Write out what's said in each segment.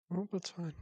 Oh, that's fine.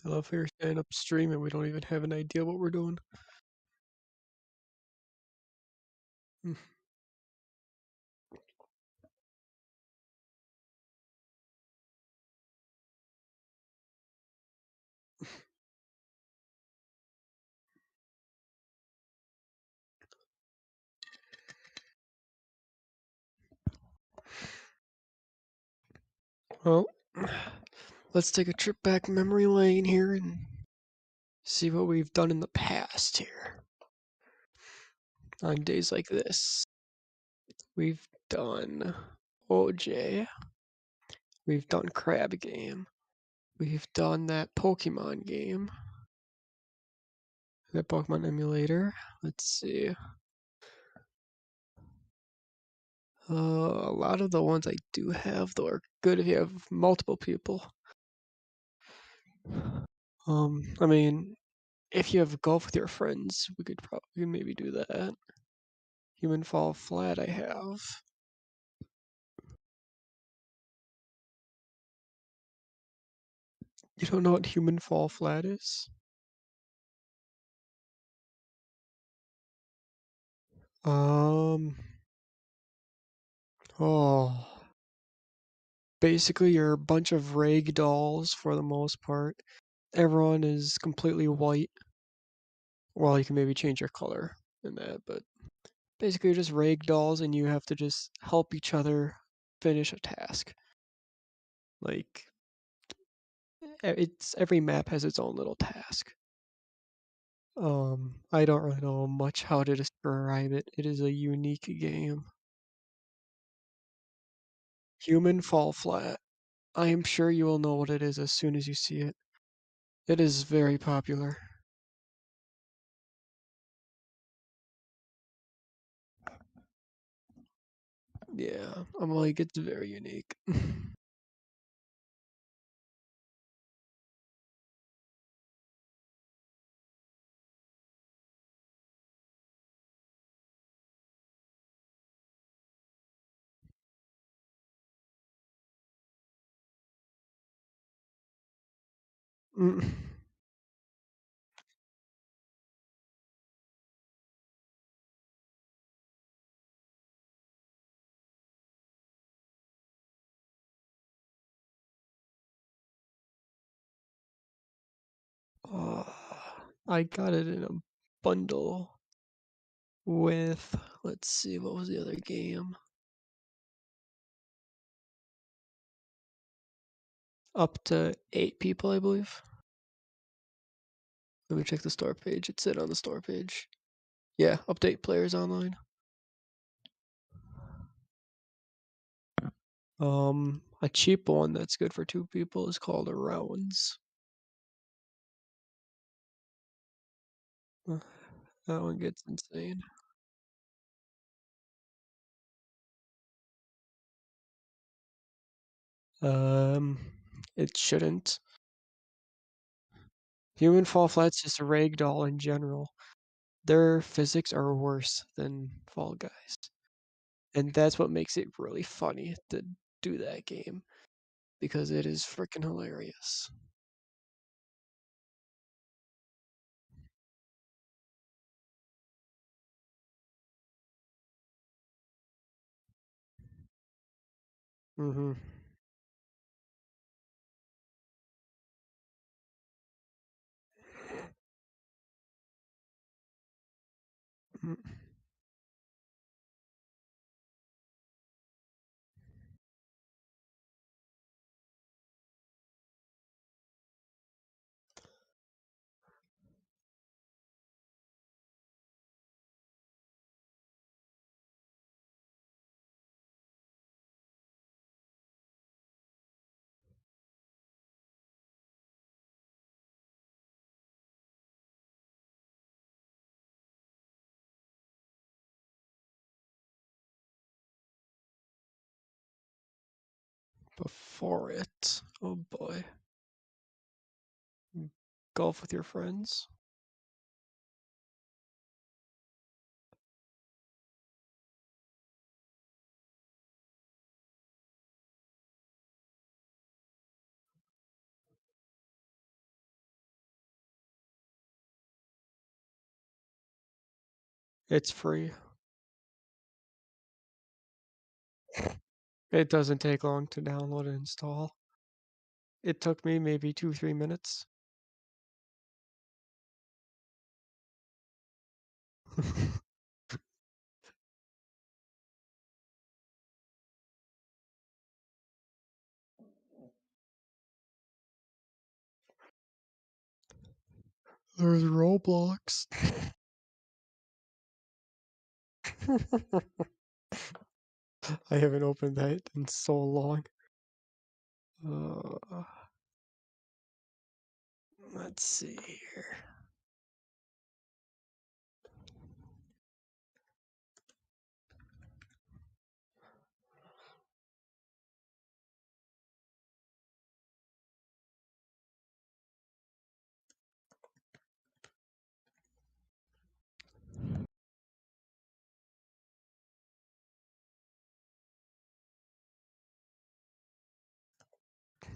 I love how you're standing up stream and we don't even have an idea what we're doing. Mm. Well, let's take a trip back memory lane here and see what we've done in the past here. On days like this, we've done OJ, we've done Crab Game, we've done that Pokemon game, that Pokemon emulator. Let's see. A lot of the ones I do have though are good if you have multiple people. I mean, if you have golf with your friends, we could probably maybe do that. Human Fall Flat I have. You don't know what Human Fall Flat is? Um, oh, basically you're a bunch of rag dolls for the most part. Everyone is completely white. Well, you can maybe change your color in that, but basically you're just rag dolls and you have to just help each other finish a task. Like it's every map has its own little task. I don't really know much how to describe it. It is a unique game. Human Fall Flat. I am sure you will know what it is as soon as you see it. It is very popular. Yeah, I'm like, it's very unique. Mm. Uh, I got it in a bundle with, let's see, what was the other game? Up to 8 people, I believe. Let me check the store page. It said on the store page. Yeah, update players online. A cheap one that's good for 2 people is called a Rounds. Uh, That one gets insane. Um, it shouldn't. Human Fall Flat's just a ragdoll in general. Their physics are worse than Fall Guys. And that's what makes it really funny to do that game because it is freaking hilarious. Mm-hmm. Mm. Before it, oh boy, golf with your friends. It's free. It doesn't take long to download and install. It took me maybe 2-3 minutes. There's Roblox. I haven't opened that in so long. Uh, let's see here.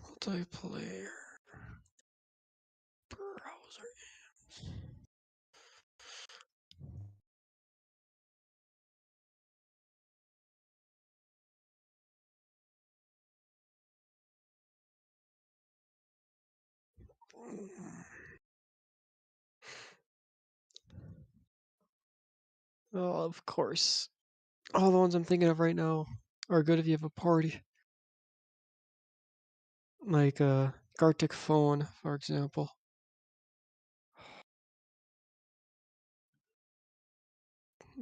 Multiplayer browser. Oh, of course. All the ones I'm thinking of right now are good if you have a party. Like Gartic Phone, for example.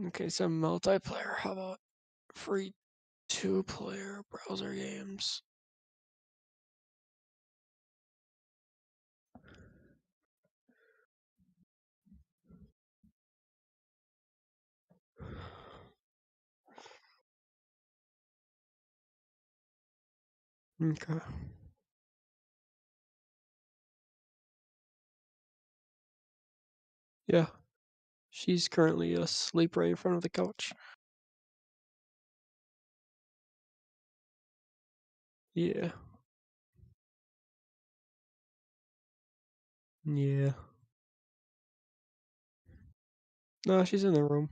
Okay, some multiplayer. How about free two-player browser games? Okay. Yeah, she's currently asleep right in front of the couch. Yeah. Yeah. No, she's in the room.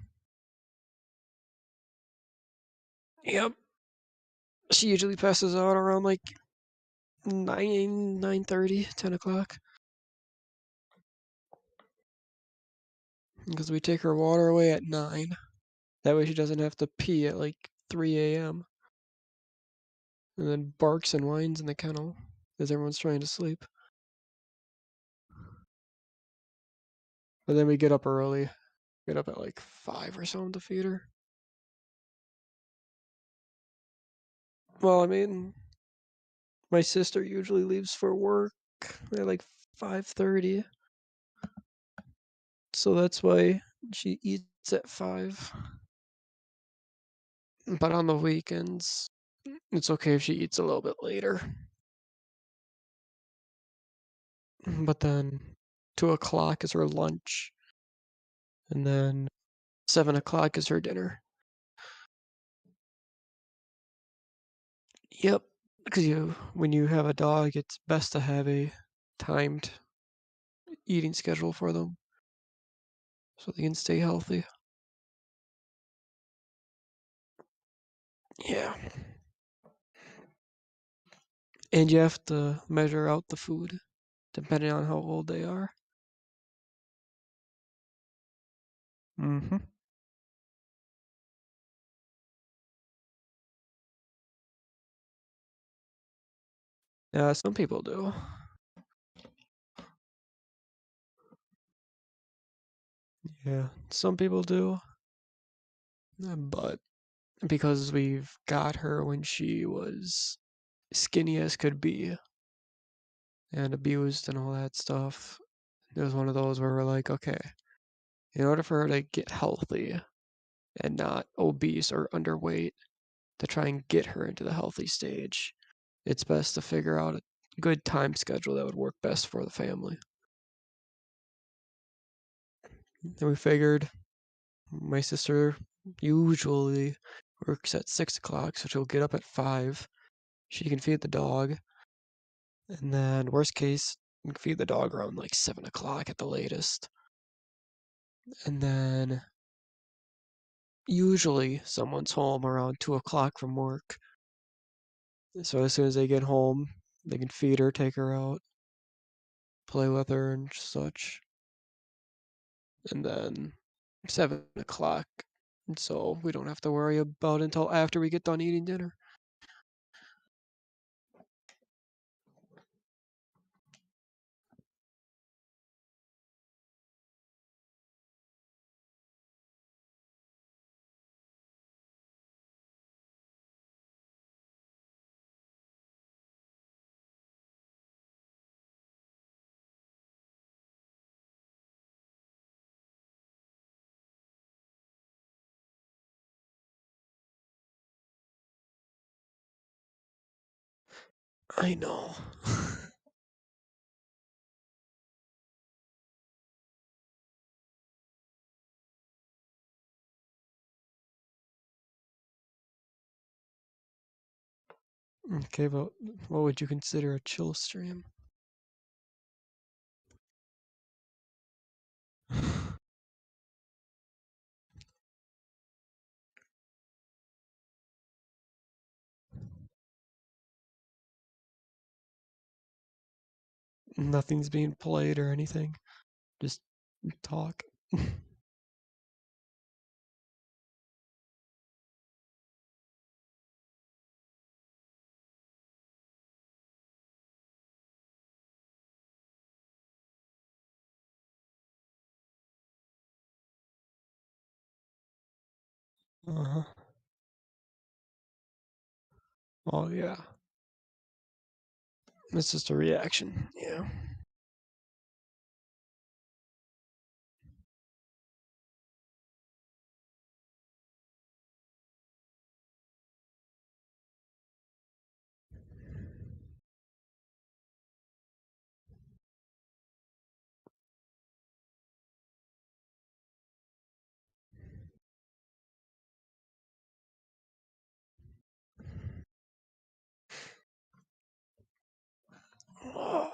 Yep. She usually passes out around like 9:30, 10 o'clock. Because we take her water away at 9. That way she doesn't have to pee at like 3 a.m. and then barks and whines in the kennel as everyone's trying to sleep. But then we get up early. Get up at like 5 or something to feed her. Well, I mean, my sister usually leaves for work at like 5:30. So that's why she eats at 5. But on the weekends, It's okay if she eats a little bit later. But then 2 o'clock is her lunch, and then 7 o'clock is her dinner. Yep, because when you have a dog, it's best to have a timed eating schedule for them so they can stay healthy. Yeah. And you have to measure out the food depending on how old they are. Mm-hmm. Yeah, some people do. Yeah, some people do. But because we've got her when she was skinny as could be and abused and all that stuff, it was one of those where we're like, okay, in order for her to get healthy and not obese or underweight, to try and get her into the healthy stage, it's best to figure out a good time schedule that would work best for the family. And we figured my sister usually works at 6 o'clock, so she'll get up at 5. She can feed the dog, and then worst case, you can feed the dog around like 7 o'clock at the latest. And then usually someone's home around 2 o'clock from work. So as soon as they get home, they can feed her, take her out, play with her and such. And then 7 o'clock. And so we don't have to worry about it until after we get done eating dinner. I know. Okay, but what would you consider a chill stream? Nothing's being played or anything. Just talk. Uh-huh. Oh yeah. It's just a reaction. Yeah. Oh.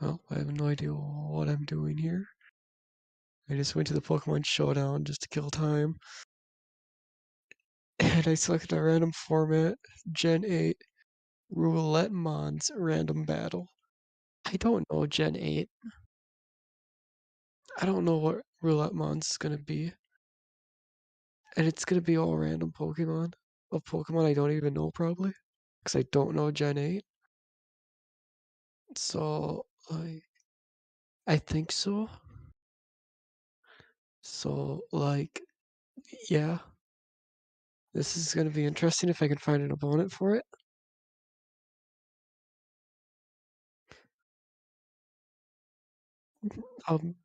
Well, I have no idea what I'm doing here. I just went to the Pokemon Showdown just to kill time. And I selected a random format, Gen 8, Roulette Mons Random Battle. I don't know Gen 8. I don't know what Roulette Mons is gonna be. And it's gonna be all random Pokemon. Of Pokemon I don't even know probably. Because I don't know Gen 8. So, like, I think so. So, like, yeah. This is gonna be interesting if I can find an opponent for it. Um,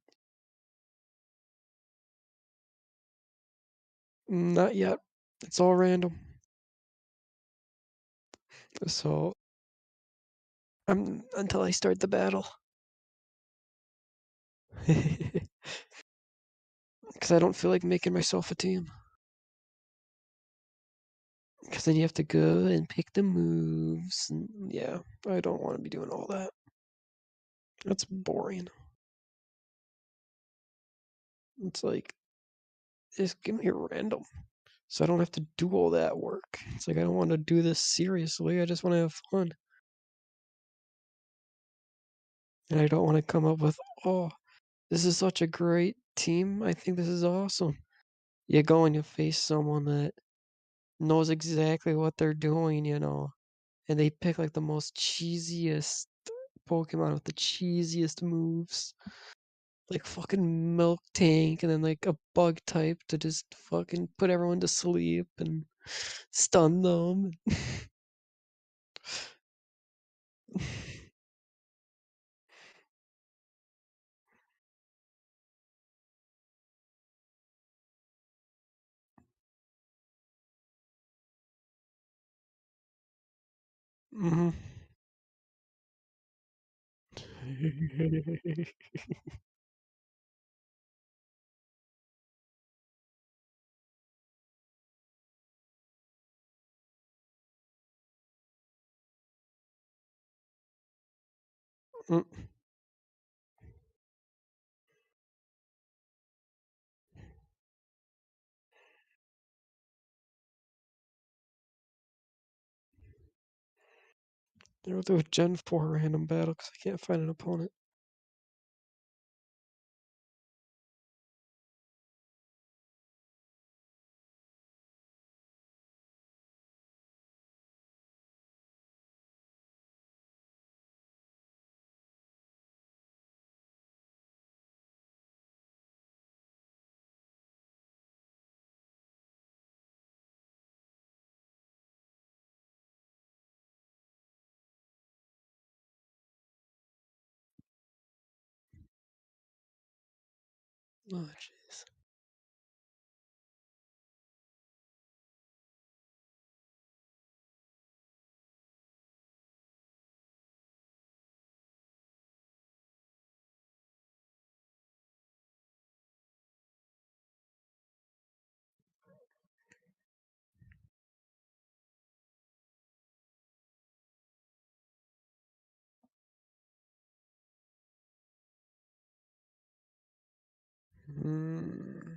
not yet. It's all random. So, I'm until I start the battle. Because I don't feel like making myself a team. Because then you have to go and pick the moves. And yeah, I don't want to be doing all that. That's boring. It's like, just give me a random. So I don't have to do all that work. It's like, I don't want to do this seriously. I just want to have fun. And I don't want to come up with, oh, this is such a great team. I think this is awesome. You go and you face someone that knows exactly what they're doing, and they pick like the most cheesiest Pokemon with the cheesiest moves. Like fucking Milk Tank and then like a bug type to just fucking put everyone to sleep and stun them. hmm We'll do a Gen 4 random battle because I can't find an opponent. Oh, jeez. Mm.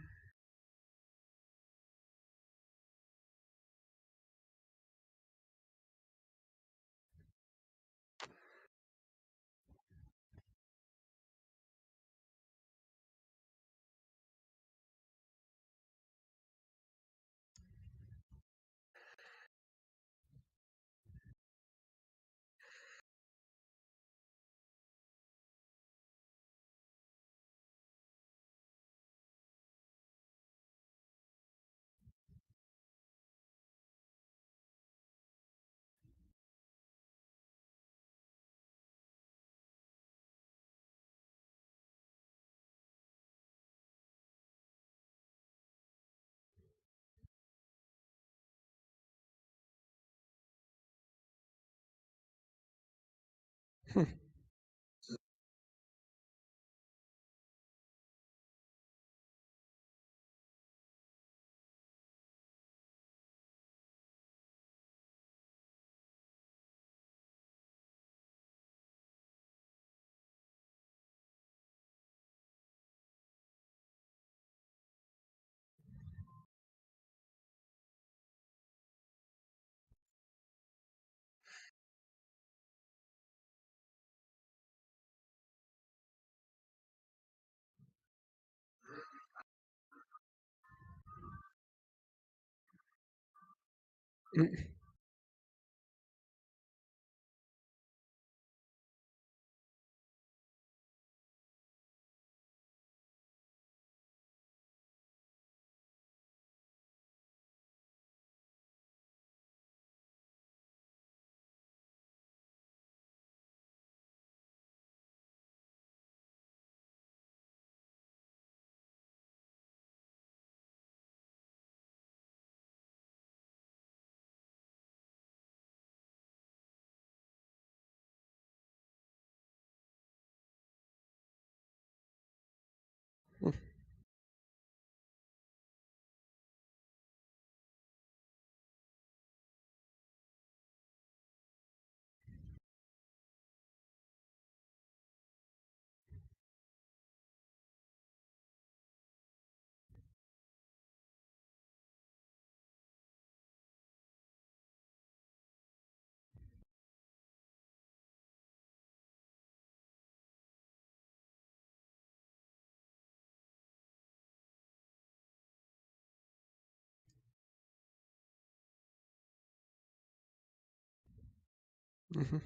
Mm. Mhm.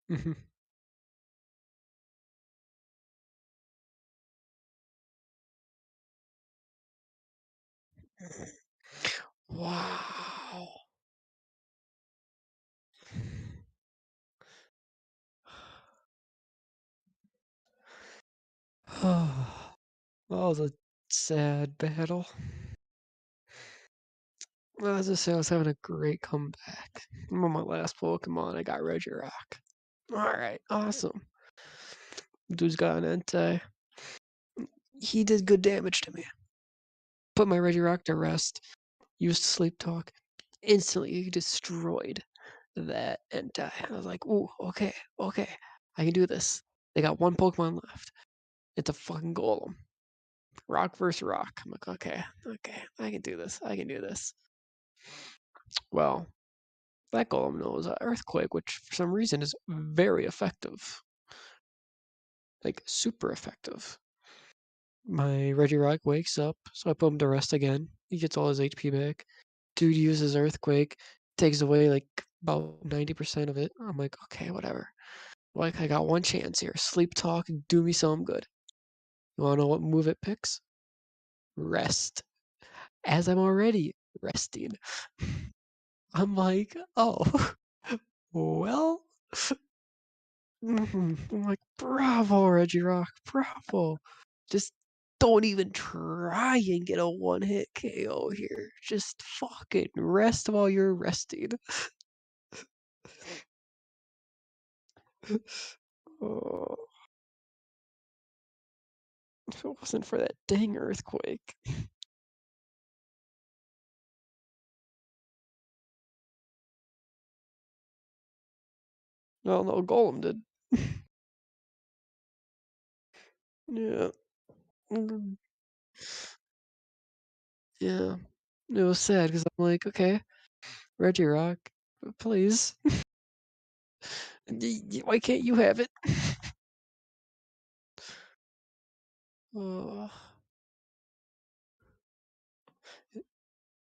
Mhm. Wow. Oh, that was a sad battle. Well, as I say, I was having a great comeback. I'm on my last Pokemon. I got Regirock. Alright, awesome. Dude's got an Entei. He did good damage to me. Put my Regirock to rest. Used Sleep Talk. Instantly destroyed that Entei. I was like, ooh, okay, okay. I can do this. They got one Pokemon left. It's a fucking Golem. Rock versus rock. I'm like, okay, okay. I can do this. I can do this. Well, that Golem knows Earthquake, which for some reason is very effective. Like, super effective. My Regirock wakes up, so I put him to rest again. He gets all his HP back. Dude uses Earthquake, takes away like about 90% of it. I'm like, okay, whatever. Like, I got one chance here. Sleep Talk, do me some good. You wanna know what move it picks? Rest. As I'm already resting. I'm like, oh, well. I'm like, bravo, Regirock, bravo. Just don't even try and get a one-hit KO here. Just fucking rest while you're resting. Oh, if it wasn't for that dang earthquake. Well, no, Golem did. Yeah. Mm, yeah. It was sad because I'm like, okay, Regirock, please. Why can't you have it? Oh,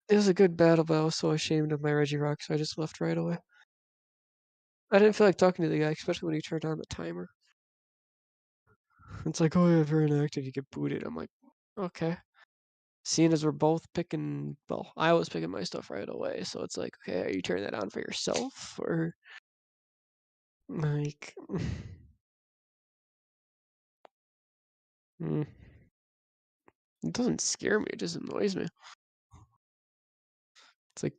it was a good battle, but I was so ashamed of my Regirock, so I just left right away. I didn't feel like talking to the guy, especially when he turned on the timer. It's like, oh yeah, if you're inactive, you get booted. I'm like, okay. Seeing as we're both picking, well, I was picking my stuff right away, so it's like, okay, are you turning that on for yourself or like, mm, it doesn't scare me, it just annoys me. It's like,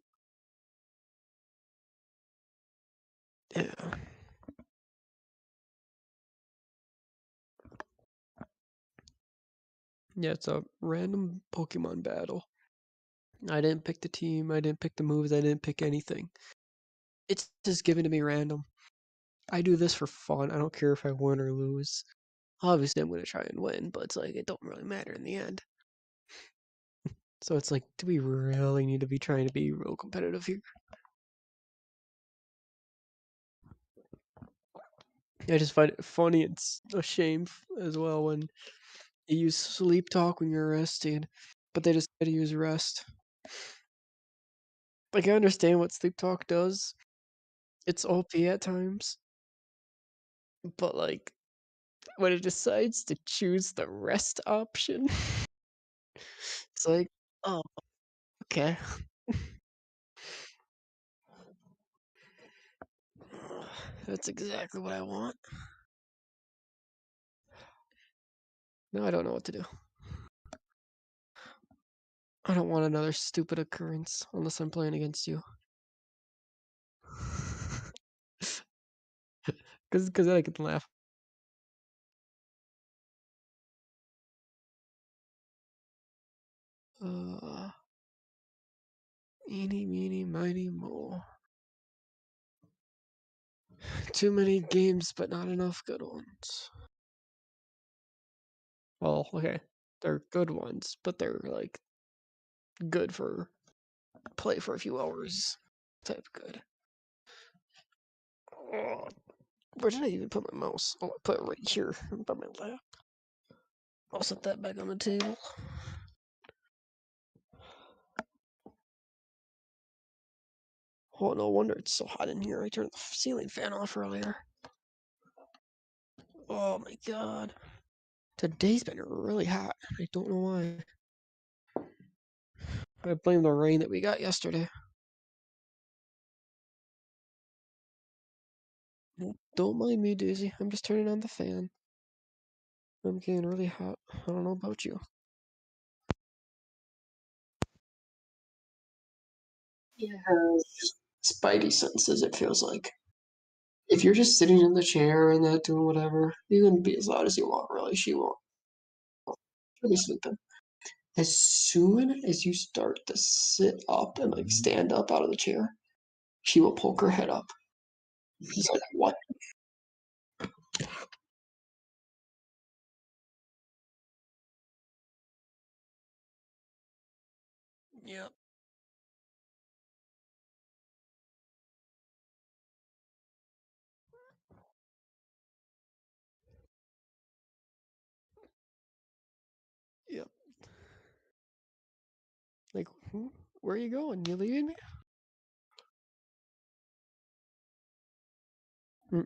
yeah, yeah, it's a random Pokemon battle. I didn't pick the team, I didn't pick the moves, I didn't pick anything. It's just given to me random. I do this for fun. I don't care if I win or lose. Obviously, I'm gonna try and win, but it's like it don't really matter in the end. So it's like, do we really need to be trying to be real competitive here? I just find it funny. It's a shame as well when you use sleep talk when you're resting, but they just try to use rest. Like I understand what sleep talk does. It's OP at times, but like when it decides to choose the rest option, it's like, oh, okay. That's exactly what I want. Now I don't know what to do. I don't want another stupid occurrence unless I'm playing against you. Because then I can laugh. Uh, Eeny, meeny, miny, mo. Too many games, but not enough good ones. Well, okay, they're good ones, but they're like good for play for a few hours type good. Oh, where did I even put my mouse? Oh, I put it right here by my lap. I'll set that back on the table. Oh, no wonder it's so hot in here. I turned the ceiling fan off earlier. Oh my god. Today's been really hot. I don't know why. I blame the rain that we got yesterday. Don't mind me, Daisy. I'm just turning on the fan. I'm getting really hot. I don't know about you. Yeah. Spidey senses, it feels like. If you're just sitting in the chair and not doing whatever, you can be as loud as you want, really. She won't. She'll be sleeping. As soon as you start to sit up and like stand up out of the chair, she will poke her head up. She's like, what? Yep. Where are you going? You leaving me? Mm,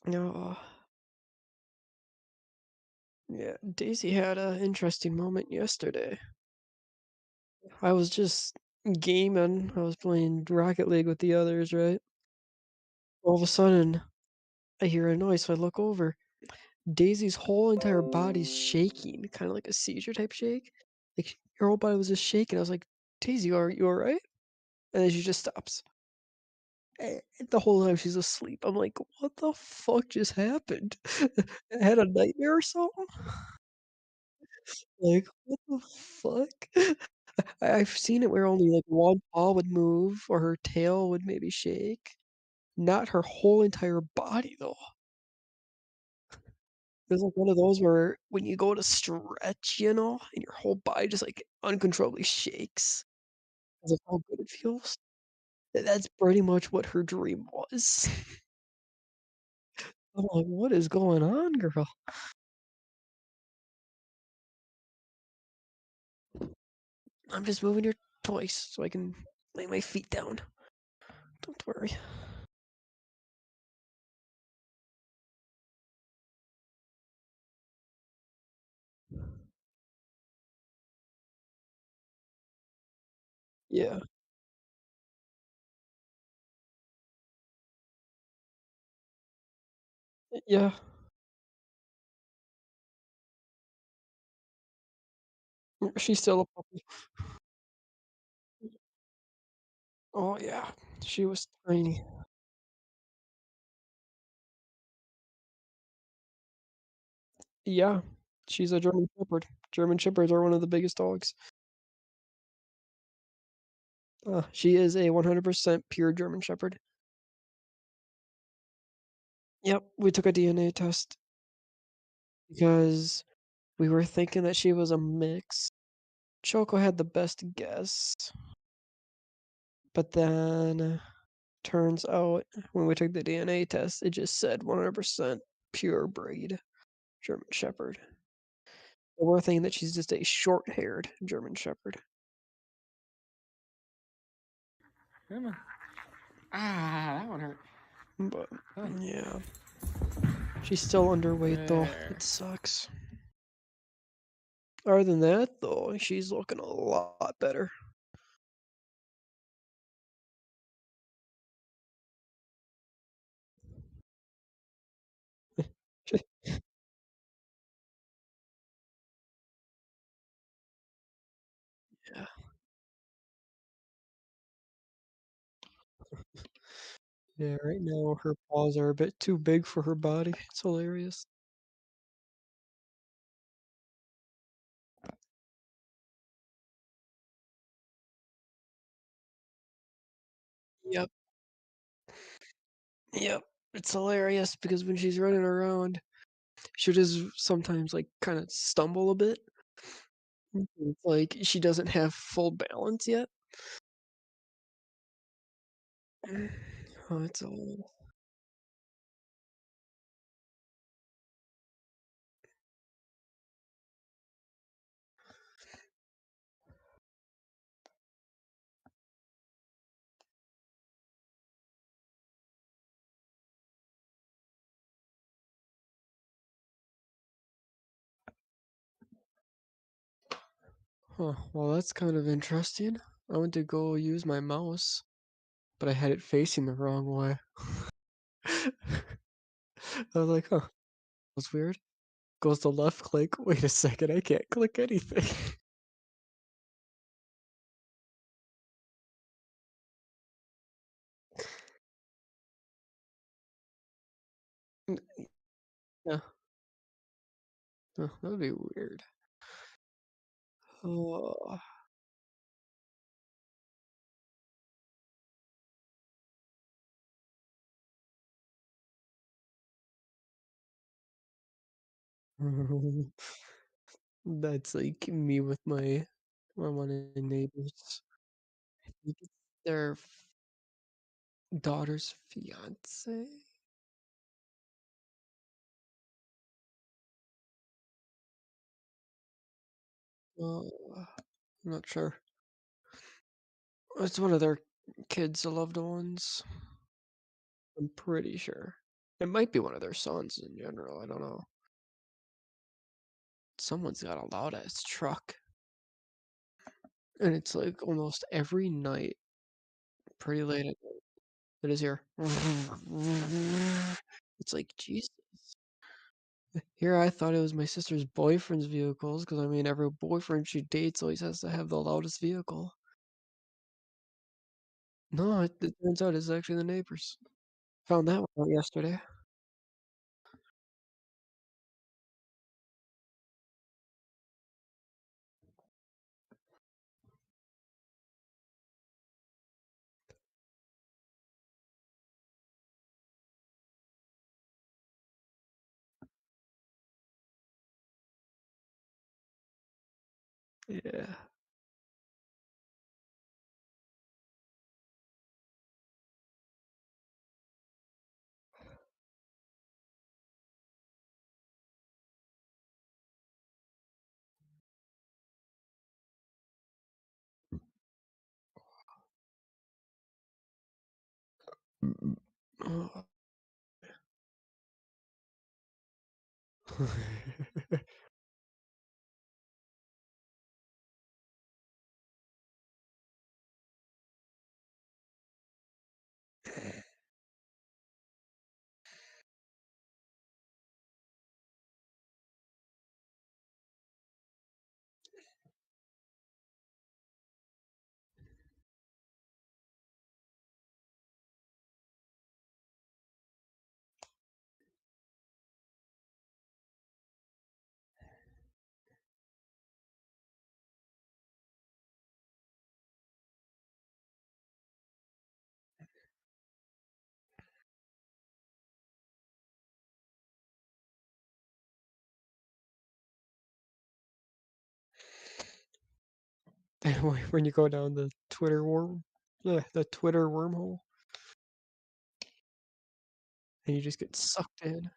No. Yeah, Daisy had an interesting moment yesterday. I was just gaming. I was playing Rocket League with the others, right? All of a sudden, I hear a noise, so I look over. Daisy's whole entire body's shaking, kind of like a seizure type shake. Like her whole body was just shaking. I was like, Daisy, are you all right? And then she just stops. The whole time she's asleep. I'm like, what the fuck just happened? I had a nightmare or something? Like, what the fuck? I've seen it where only like one paw would move or her tail would maybe shake. Not her whole entire body though. It was like one of those where when you go to stretch, and your whole body just like uncontrollably shakes 'cause of how good it feels. That's pretty much what her dream was. I'm like, "What is going on, girl?" I'm just moving your toys so I can lay my feet down. Don't worry. Yeah. Yeah. She's still a puppy. Oh, yeah. She was tiny. Yeah. She's a German Shepherd. German Shepherds are one of the biggest dogs. She is a 100% pure German Shepherd. Yep, we took a DNA test because we were thinking that she was a mix. Choco had the best guess, but then turns out when we took the DNA test, it just said 100% pure breed German Shepherd. So we're thinking that she's just a short-haired German Shepherd. Emma. Ah, that one hurt. But yeah, she's still underweight though. It sucks. Other than that, though, she's looking a lot better. Yeah. Yeah, right now her paws are a bit too big for her body. It's hilarious. Yep. Yep. It's hilarious because when she's running around, she'll just sometimes like kind of stumble a bit. It's like she doesn't have full balance yet. Oh, it's all. Huh. Well, that's kind of interesting. I went to go use my mouse, but I had it facing the wrong way. I was like, huh, that's weird. Goes to left click. Wait a second, I can't click anything. Yeah, that'd be weird. Oh, That's like me with my one of my neighbors. I think it's their daughter's fiance. I'm not sure. It's one of their kids, the loved ones. I'm pretty sure. It might be one of their sons in general. I don't know. Someone's got a loud ass truck, and it's like almost every night, pretty late at night. It is here. It's like Jesus. Here I thought it was my sister's boyfriend's vehicles because I mean every boyfriend she dates always has to have the loudest vehicle. No, it turns out it's actually the neighbors. Found that one out yesterday. Yeah. Oh. When you go down the Twitter wormhole, and you just get sucked in.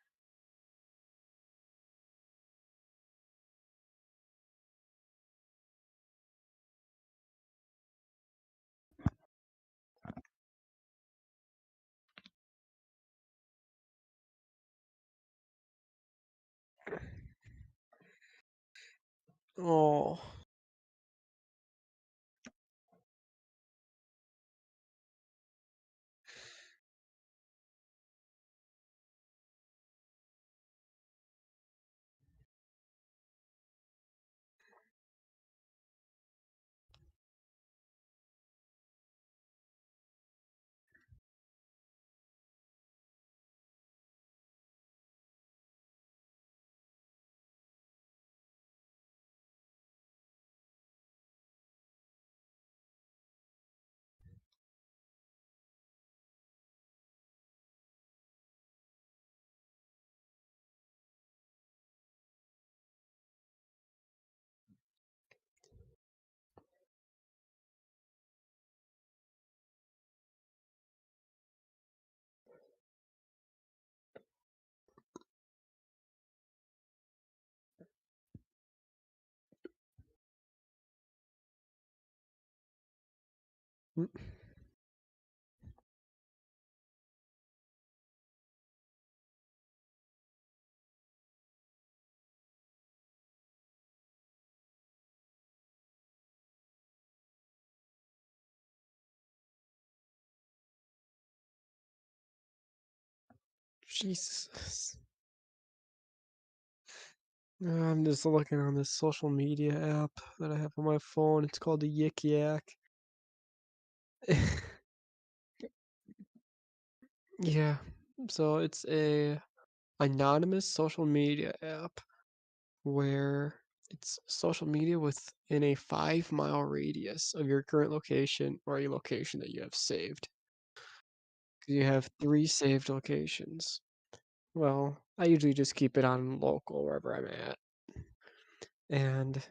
Oh, Jesus. I'm just looking on this social media app that I have on my phone. It's called the Yik Yak. Yeah. So it's a anonymous social media app where it's social media within a 5-mile radius of your current location or a location that you have saved. You have 3 saved locations. well, I usually just keep it on local wherever I'm at. And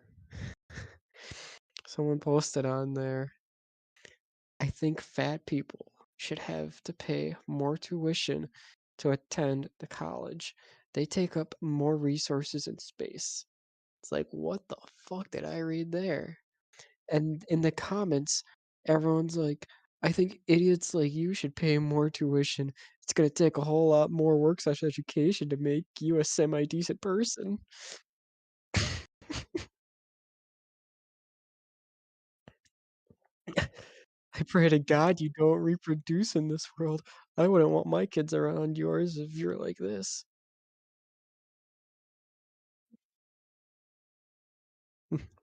someone posted on there, I think fat people should have to pay more tuition to attend the college. They take up more resources and space. It's like, what the fuck did I read there? And in the comments, everyone's like, I think idiots like you should pay more tuition. It's gonna take a whole lot more work slash education to make you a semi decent person. I pray to God you don't reproduce in this world. I wouldn't want my kids around yours if you're like this.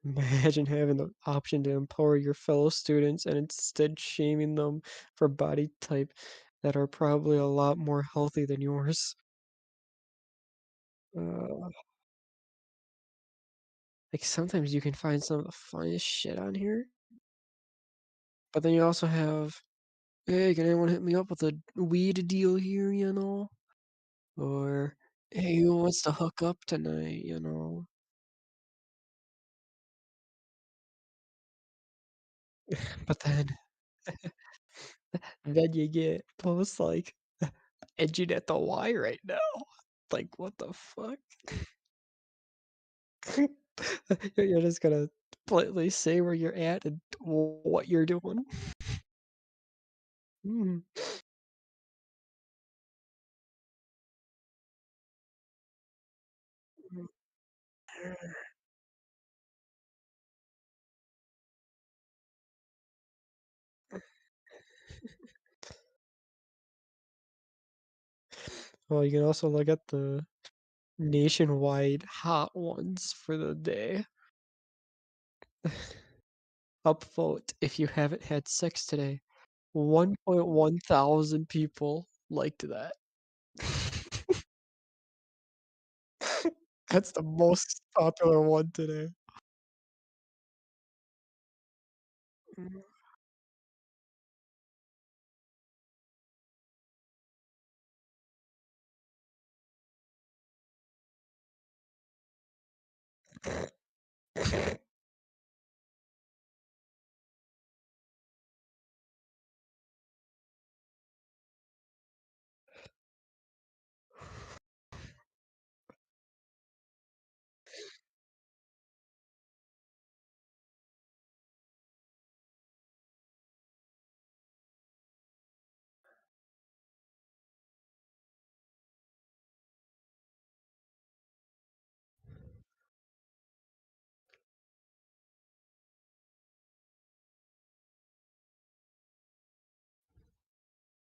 Imagine having the option to empower your fellow students and instead shaming them for body type that are probably a lot more healthy than yours. Uh, like sometimes you can find some of the funniest shit on here, but then you also have, hey, can anyone hit me up with a weed deal here, you know? Or, hey, who wants to hook up tonight, you know? But then you get posts like, edging at the Y right now. Like, what the fuck? You're just gonna politely say where you're at and what you're doing. Mm. Well, you can also look at the nationwide hot ones for the day. Upvote if you haven't had sex today. 1.1 thousand people liked that. That's the most popular one today. Mm.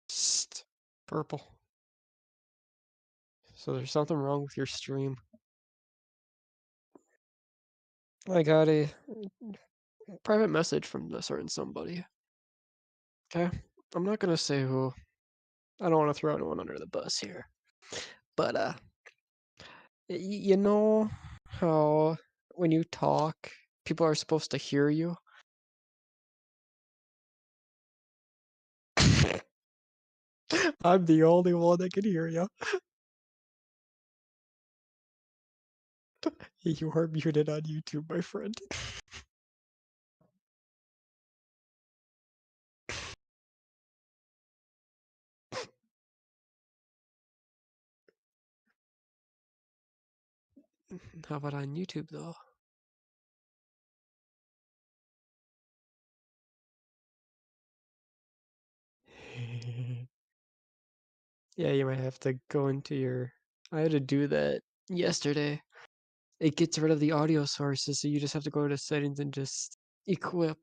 Psst. Purple. So there's something wrong with your stream. I got a private message from a certain somebody. Okay? I'm not gonna say who. I don't want to throw anyone under the bus here. But you know how when you talk, people are supposed to hear you? I'm the only one that can hear you. You are muted on YouTube, my friend. How about on YouTube though? Yeah, you might have to go into your. I had to do that yesterday. It gets rid of the audio sources, so you just have to go to settings and just equip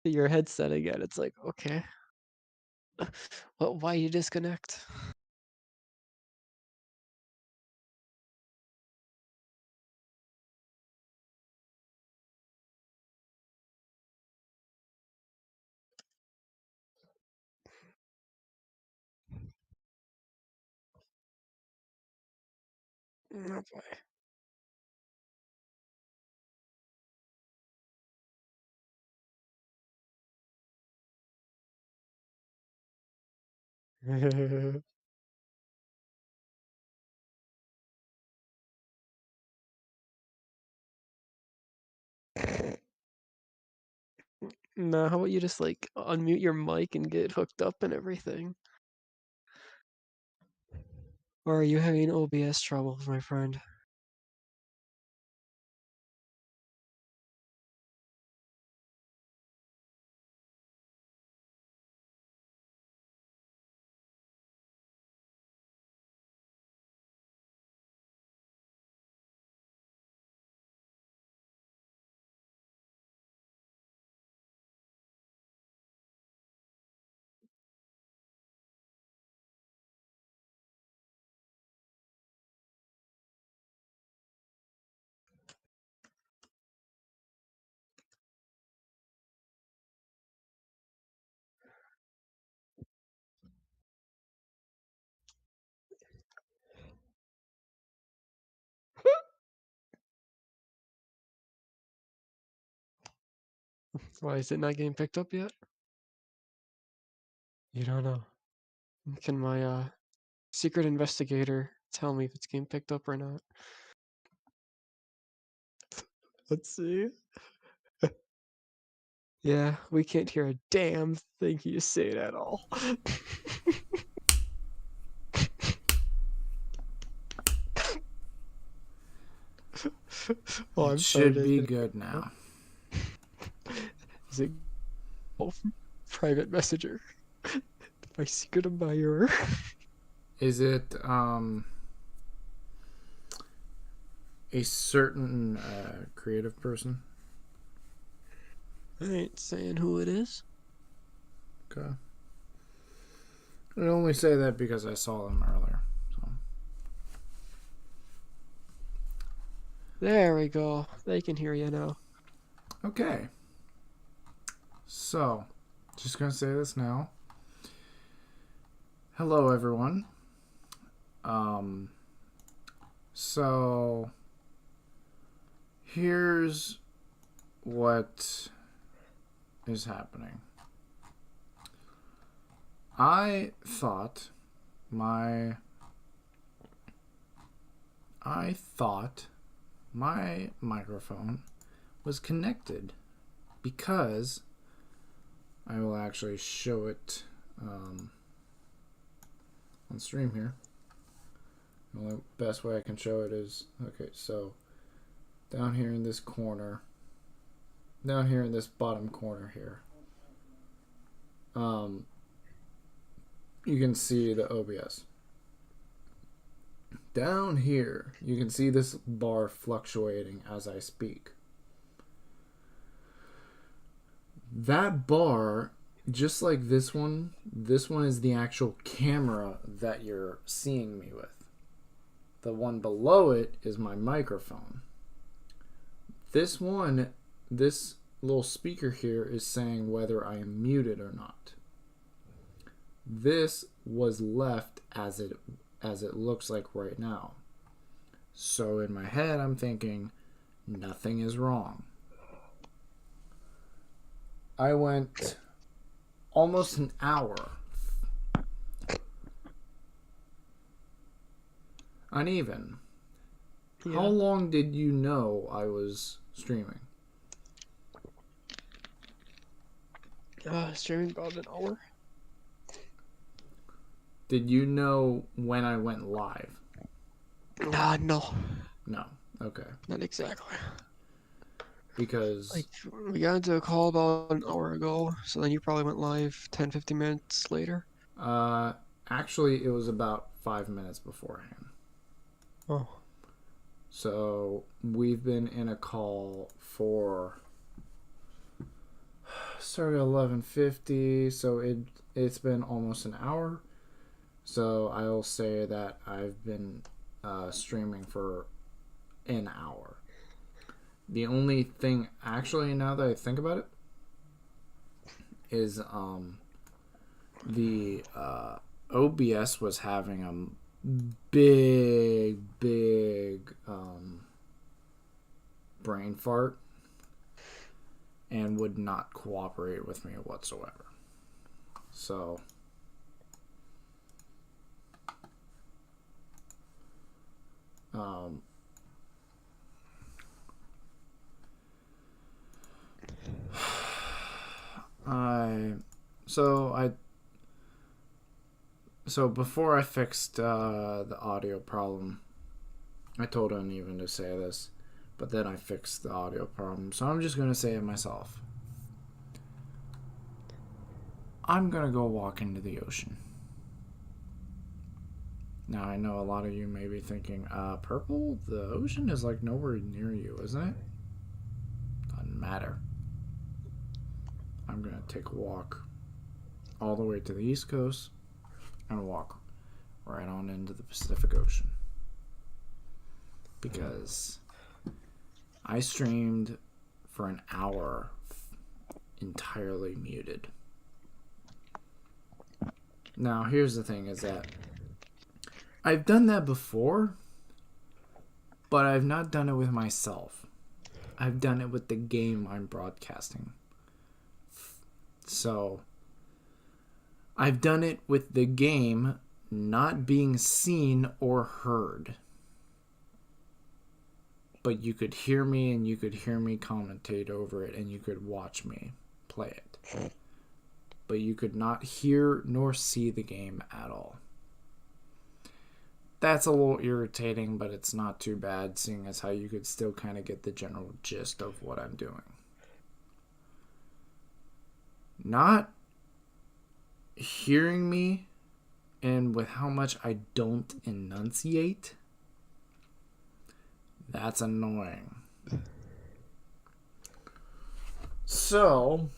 your headset again. It's like, okay, why you disconnect? Oh boy. No, how about you just like unmute your mic and get hooked up and everything? Or are you having OBS troubles, my friend? Why is it not getting picked up yet? You don't know. Can my secret investigator tell me if it's getting picked up or not? Let's see. Yeah, we can't hear a damn thing you say at all. Oh, I'm It sorry. should be good now. Is it private messenger? My secret admirer. Is it a certain creative person? I ain't saying who it is. Okay. I only say that because I saw them earlier. So. There we go. They can hear you now. Okay. So, just gonna say this now. Hello, everyone. So here's what is happening. I thought my microphone was connected because I will actually show it on stream here. The only best way I can show it is, okay, so down here in this corner, down here in this bottom corner here, you can see the OBS. Down here, you can see this bar fluctuating as I speak. That bar, just like this one is the actual camera that you're seeing me with. The one below it is my microphone. This little speaker here is saying whether I am muted or not. This was left as it looks like right now. So in my head, I'm thinking, nothing is wrong. I went almost an hour. Uneven. Yeah. How long did you know I was streaming? Streaming about an hour. Did you know when I went live? No. No. Okay. Not exactly. Because like we got into a call about an hour ago, so then you probably went live 10-15 minutes later. Actually, it was about 5 minutes beforehand. Oh. So we've been in a call for started at 11:50, so it's been almost an hour. So I'll say that I've been streaming for an hour. The only thing, actually, now that I think about it, is the OBS was having a big brain fart and would not cooperate with me whatsoever. So So I so before I fixed the audio problem, I told Uneven to say this, but then I fixed the audio problem. So I'm just gonna say it myself. I'm gonna go walk into the ocean. Now I know a lot of you may be thinking, Purple, the ocean is like nowhere near you, isn't it? Doesn't matter. I'm gonna take a walk all the way to the East Coast and walk right on into the Pacific Ocean. Because I streamed for an hour entirely muted. Now, here's the thing is that I've done that before, but I've not done it with myself. I've done it with the game I'm broadcasting. So, I've done it with the game not being seen or heard. But you could hear me and you could hear me commentate over it and you could watch me play it. But you could not hear nor see the game at all. That's a little irritating, but it's not too bad, seeing as how you could still kind of get the general gist of what I'm doing. Not hearing me, and with how much I don't enunciate, that's annoying. So,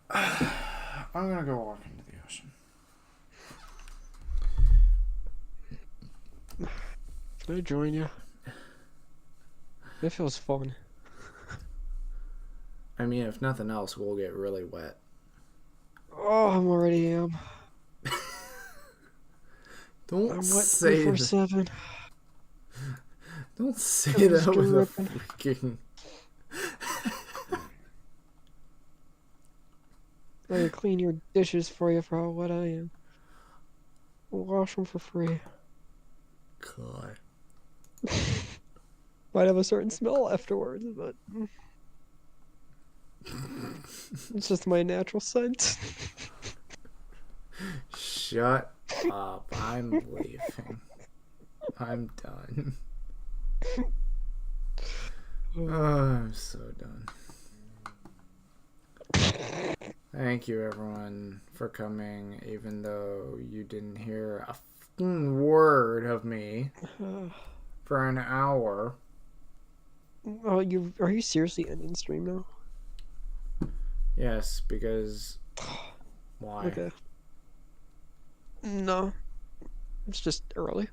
I'm gonna go walk into the ocean. Can I join you? It feels fun. I mean, if nothing else, we'll get really wet. Oh, I'm already am. Don't I'm wet say that. 24/7. Don't say that with a freaking. I can clean your dishes for you for how wet I am. We'll wash them for free. God. Might have a certain smell afterwards, but it's just my natural scent. Shut up. I'm leaving. I'm done. Oh, I'm so done. Thank you, everyone, for coming, even though you didn't hear a fucking word of me for an hour. Oh, are you seriously ending stream now? Yes, because why? Okay. No, it's just early.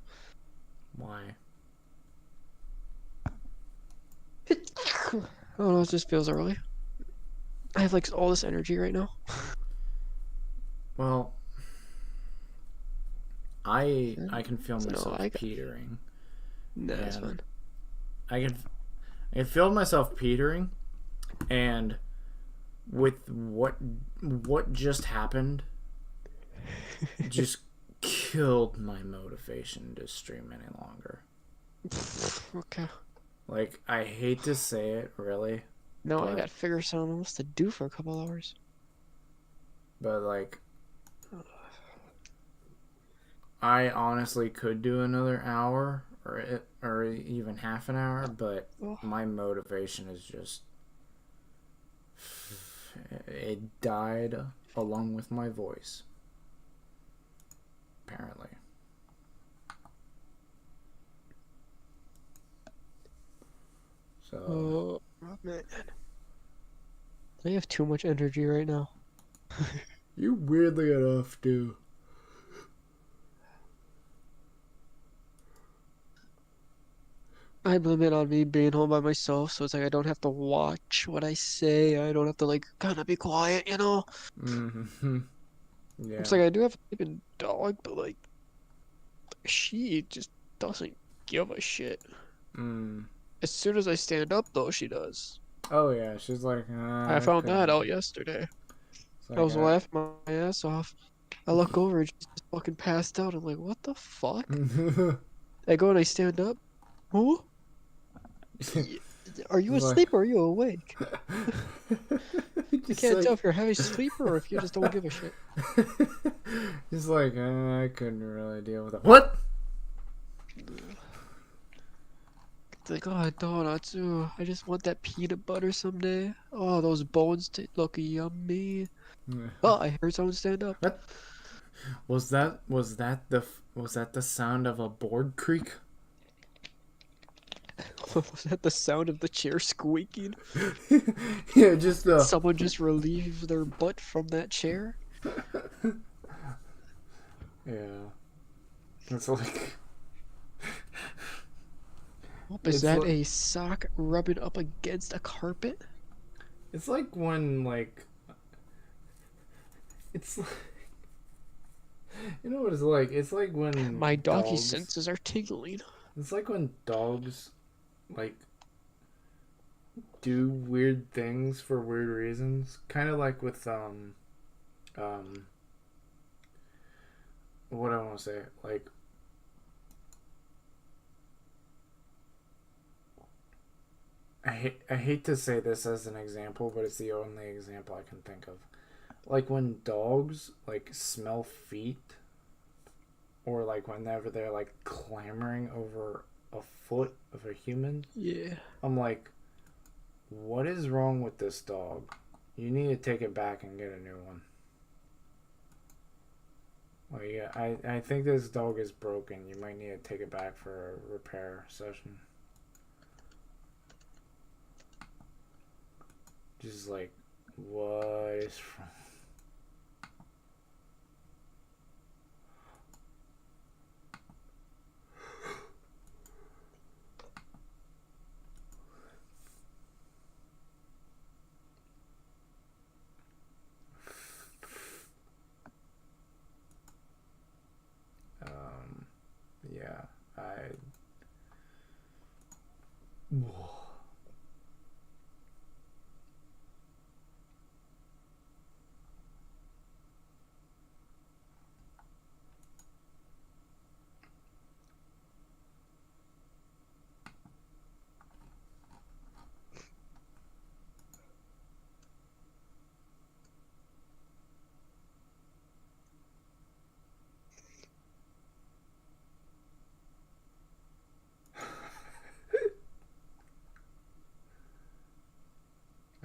Why? I don't know, it just feels early. I have like all this energy right now. Well, I can feel So no, myself I got- petering. Nah, that's fine. I can feel myself petering, and with what just happened, just killed my motivation to stream any longer. Okay. Like, I hate to say it, really, No, I but- gotta figure something else to do for a couple hours. but like, I honestly could do another hour or even half an hour, but my motivation is just, it died along with my voice, apparently. So Oh man, I have too much energy right now. you weirdly enough do. I blame it on me being home by myself, so it's like I don't have to watch what I say. I don't have to like kind of be quiet, you know? Mm-hmm. Yeah. It's like I do have a sleeping dog, but like she just doesn't give a shit. Mm. As soon as I stand up, though, she does. Oh yeah, she's like. I found that out yesterday. Like, I was laughing my ass off. I look over and she's just fucking passed out. I'm like, what the fuck? I go and I stand up. Who? Are you It's like, asleep or are you awake? I just can't tell like, if you're a heavy sleeper or if you just don't give a shit. just like, I couldn't really deal with it. What? It's like, oh, Donatsu, I just want that peanut butter someday. Oh, those bones look yummy. Oh, I heard someone stand up. What was that the sound of a board creak? Was that the sound of the chair squeaking? Yeah, just Someone just relieved their butt from that chair? yeah. It's like Oh, is it's that like a sock rubbing up against a carpet? it's like when like it's you know what it's like? It's like when My doggy dogs. senses are tingling. It's like when dogs like do weird things for weird reasons. Kind of like with um what I want to say like I hate to say this as an example, but it's the only example I can think of. Like when dogs like smell feet, or like whenever they're like clamoring over a foot of a human, Yeah. I'm like, what is wrong with this dog? You need to take it back and get a new one. Like, yeah, I think this dog is broken. You might need to take it back for a repair session. Just like, what is wrong? Yeah, I.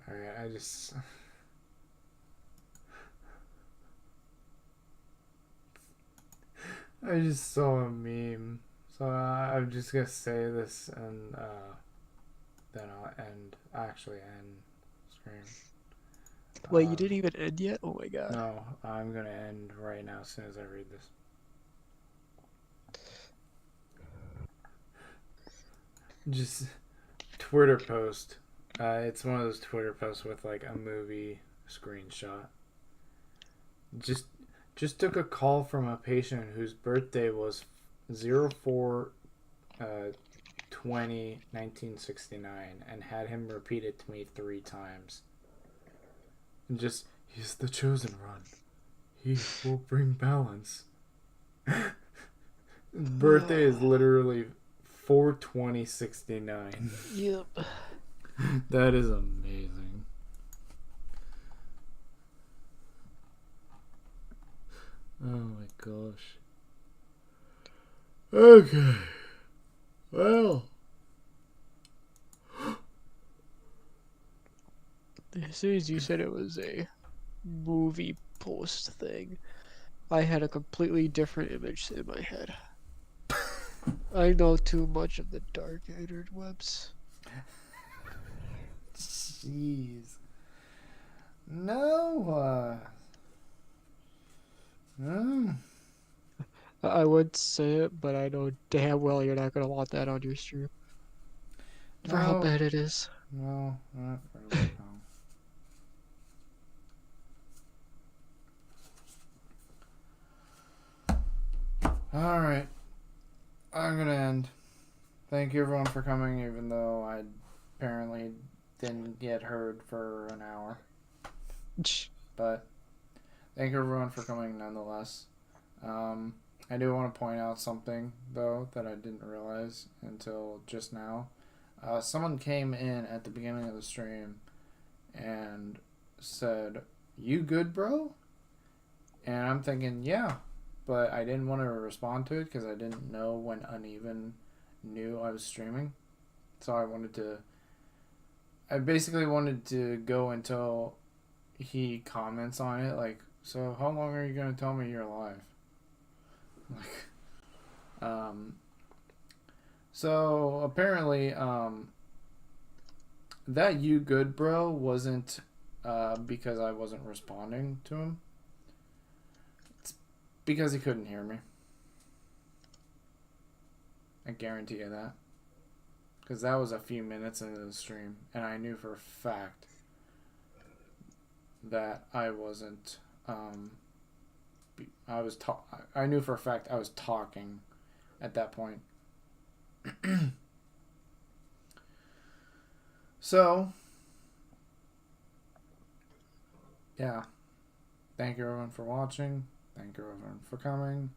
Alright, I just saw a meme, so I'm just gonna say this and then I'll end stream. Wait, you Um, didn't even end yet? Oh my god. no, I'm gonna end right now as soon as I read this. Just Twitter post. It's one of those Twitter posts with like a movie screenshot. Just just took a call from a patient whose birthday was 04 uh, 20 1969 and had him repeat it to me 3 times. And just, he's the chosen one. He will bring balance. Birthday is literally 4/20/69. Yep. That is amazing. Oh my gosh. Okay. Well. As soon as you said it was a movie post thing, I had a completely different image in my head. I know too much of the dark interwebs. Jeez. No. No. I would say it, but I know damn well you're not gonna want that on your stream. For how No. bad it is. No. Not really. No. All right. I'm gonna end. Thank you everyone for coming, even though I apparently didn't get heard for an hour. But thank you everyone for coming nonetheless. I do want to point out something though that I didn't realize until just now. Someone came in at the beginning of the stream and said, "You good, bro?" And I'm thinking, yeah, but I didn't want to respond to it because I didn't know when Uneven knew I was streaming. So I basically wanted to go until he comments on it, like, so how long are you going to tell me you're alive? Like, so apparently, that "you good, bro" wasn't because I wasn't responding to him. It's because he couldn't hear me. I guarantee you that. Because that was a few minutes into the stream, and I knew for a fact that I wasn't. I knew for a fact I was talking at that point. So, yeah. Thank you everyone for watching. Thank you everyone for coming.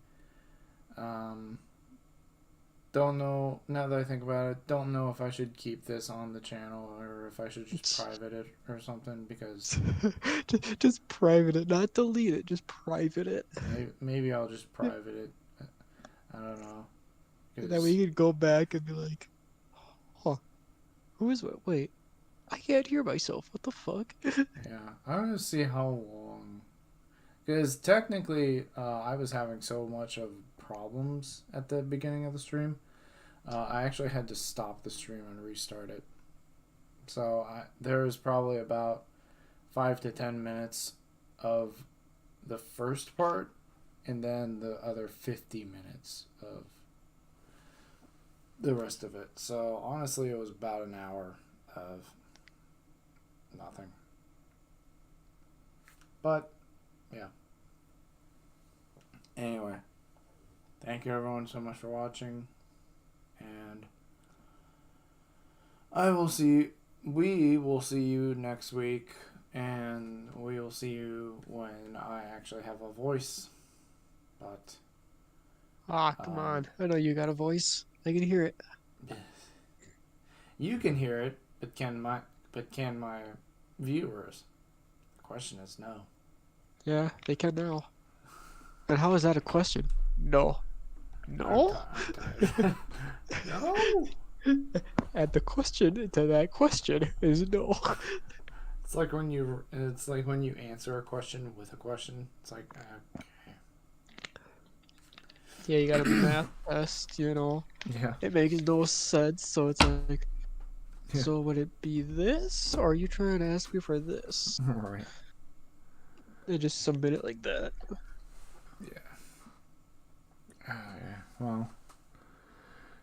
Don't know, now that I think about it, don't know if I should keep this on the channel or if I should just private it or something, because just private it, not delete it, just private it. maybe I'll just private it. I don't know. That way you can go back and be like, huh, who is it? Wait, I can't hear myself. What the fuck? Yeah, I want to see how long. Because technically, I was having so much of problems at the beginning of the stream. I actually had to stop the stream and restart it. So there was probably about 5 to 10 minutes of the first part, and then the other 50 minutes of the rest of it. So honestly, it was about an hour of nothing. But yeah. Anyway, thank you everyone so much for watching, and we will see you next week, and we will see you when I actually have a voice. But Come on. I know you got a voice. I can hear it. You can hear it, but can my viewers? The question is no. Yeah, they can now. And how is that a question? No. No? I'm tired. No. And the question to that question is no. It's like when you answer a question with a question. It's like, okay. Yeah, you got a math test, you know. Yeah. It makes no sense, so it's like, Yeah. so would it be this, or are you trying to ask me for this? Right. They just submit it like that. Yeah. Yeah. Well,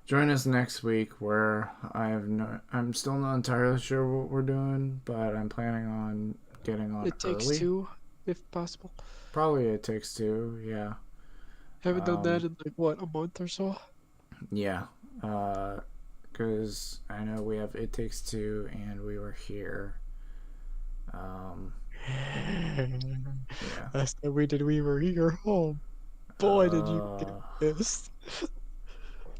join us next week, where I'm still not entirely sure what we're doing, but I'm planning on getting on It takes early. 2, if possible. Probably It Takes Two. Yeah. Haven't done that in like what, a month or so? Yeah. Because I know we have It Takes Two, and We Were Here. Yeah. Last time we were here. Oh boy, did you get pissed.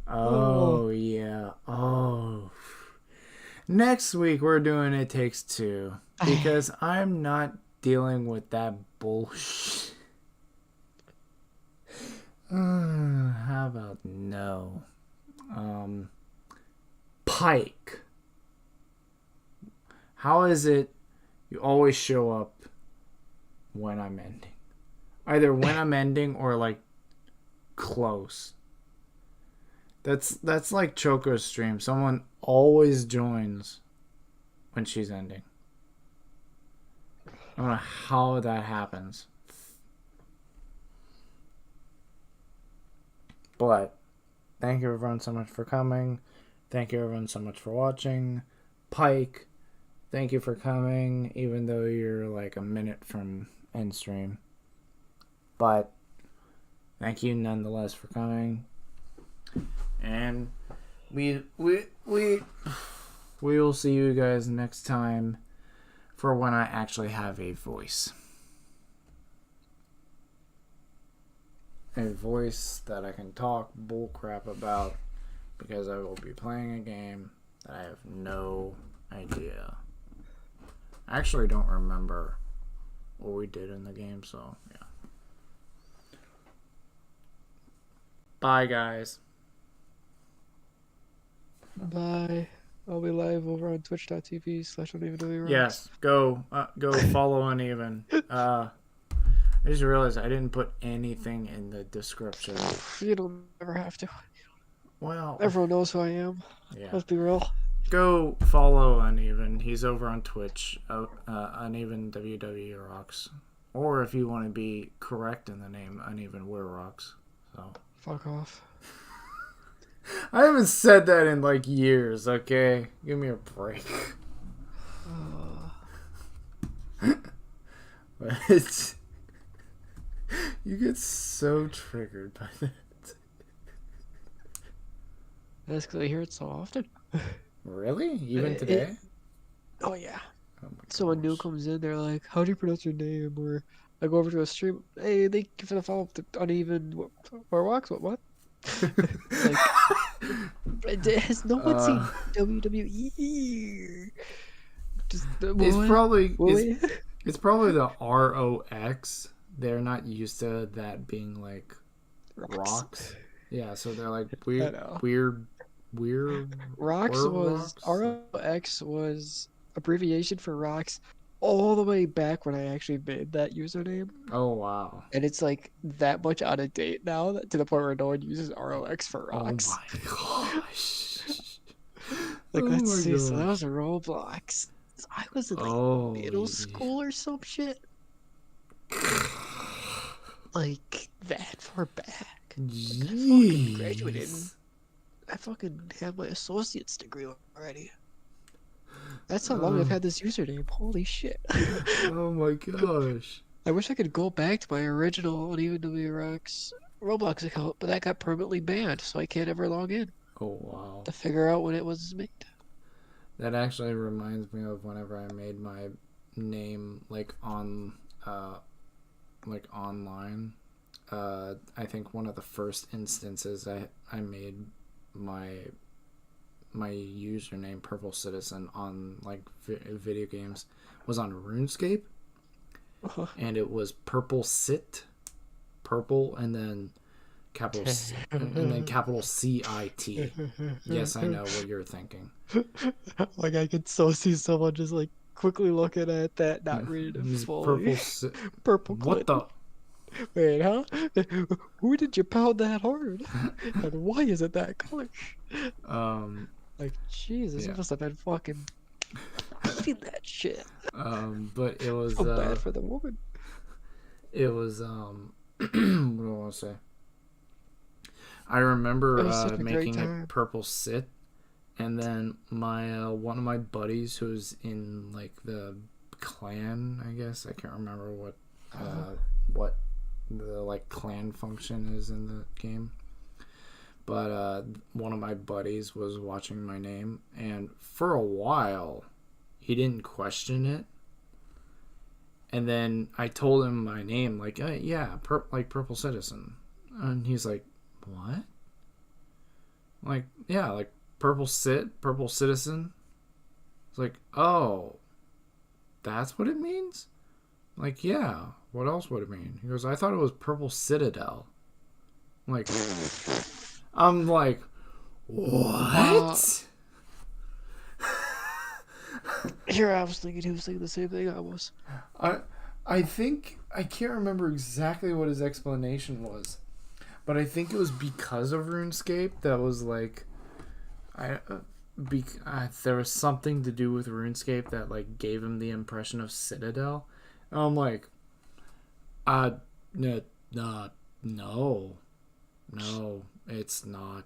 Oh, yeah. Oh. Next week we're doing It Takes Two, because I'm not dealing with that bullshit. How about no? Pike. How is it you always show up when I'm ending? Either when I'm ending or like close. That's like Choco's stream. Someone always joins when she's ending. I don't know how that happens. But thank you everyone so much for coming. Thank you everyone so much for watching. Pike, thank you for coming, even though you're like a minute from end stream. But thank you nonetheless for coming. And we will see you guys next time for when I actually have a voice. A voice that I can talk bullcrap about, because I will be playing a game that I have no idea. I actually don't remember what we did in the game, so yeah. Bye, guys. Bye. I'll be live over on twitch.tv/unevenrocks. Yes, go follow Uneven. I just realized I didn't put anything in the description. You don't ever have to. Well, Everyone knows who I am. yeah. Let's be real. Go follow Uneven. He's over on Twitch, Uneven WW Rocks. Or if you want to be correct in the name, Uneven Wear Rocks. So Fuck off. I haven't said that in like years. Okay, give me a break. But it's you get so triggered by that. That's because I hear it so often. Really? Even today? Oh yeah. Oh my Someone new gosh. comes in, they're like, "How do you pronounce your name?" Or I go over to a stream, "Hey, thank you for the follow up to Uneven Warwalks." What? Like, has no one seen WWE? Just It's probably what? it's probably the ROX. They're not used to that being like rocks. Yeah, so they're like weird, know. weird. Rocks was ROX was abbreviation for rocks all the way back when I actually made that username. Oh wow. And it's like that much out of date now that, to the point where no one uses ROX for rocks. Oh my gosh. Like, Oh let's my see. So that gosh. was Roblox. I was in like Oh. middle school or some shit. Like that far back. Like, I fucking graduated. I fucking have my associate's degree already. That's how long I've had this username. Holy shit. Oh my gosh. I wish I could go back to my original Uneven WRX Roblox account, but that got permanently banned, so I can't ever log in Oh wow. to figure out when it was made. That actually reminds me of whenever I made my name like on like online. I think one of the first instances I made my username Purple Citizen on like video games was on RuneScape, and it was Purple Cit, purple, and then capital C, and then capital CIT. Yes, I know what you're thinking. Like, I could so see someone just like quickly looking at that, not reading it fully. Purple What Clinton. Wait, huh? Who did you pound that hard? And why is it that color? Like, Jesus, Yeah. you must have been fucking eating that shit. But it was So bad for the woman. it was what do I want to say? I remember making it Purple Cit, and then my one of my buddies who's in like the clan, I guess I can't remember what the like clan function is in the game, but one of my buddies was watching my name, and for a while he didn't question it, and then I told him my name, like yeah, like Purple Citizen, and he's like, what? Like, yeah, like Purple Citizen. It's like, oh, that's what it means? Like, yeah, what else would it mean? He goes, I thought it was Purple Citadel. I'm like, what? Here, I was thinking he was thinking the same thing I was. I think, I can't remember exactly what his explanation was, but I think it was because of RuneScape that was like, there was something to do with RuneScape that like gave him the impression of Citadel. And I'm like, no, it's not.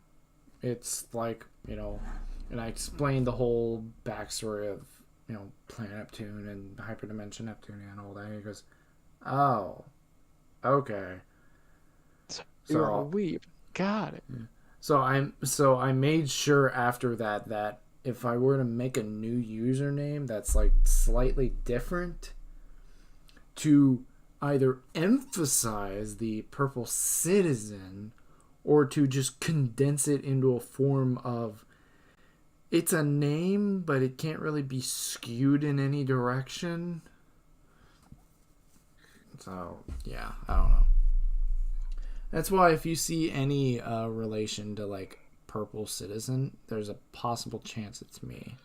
It's like, and I explained the whole backstory of, Planet Neptune and Hyperdimension Neptune and all that. He goes, oh, okay. You're a weeb. Got it. So I made sure after that if I were to make a new username that's like slightly different, to either emphasize the Purple Citizen or to just condense it into a form of It's a name, but it can't really be skewed in any direction. So, yeah, I don't know. That's why if you see any relation to like Purple Citizen, there's a possible chance it's me.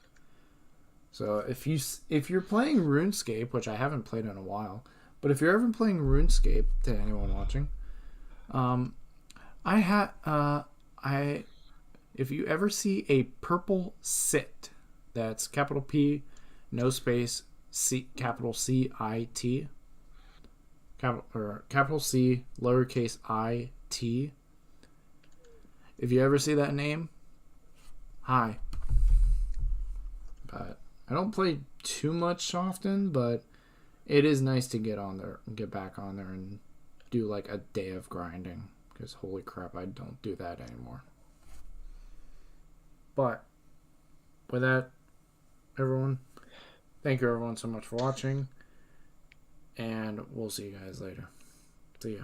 So if you're playing RuneScape, which I haven't played in a while, but if you're ever playing RuneScape, to anyone watching, um, I if you ever see a purple sit, that's capital P, no space, capital C I T, capital C, lowercase I T. If you ever see that name, hi. But I don't play too much often, but it is nice to get on there, get back on there, and do like a day of grinding. Because holy crap, I don't do that anymore. But with that, everyone, thank you everyone so much for watching, and we'll see you guys later. See ya.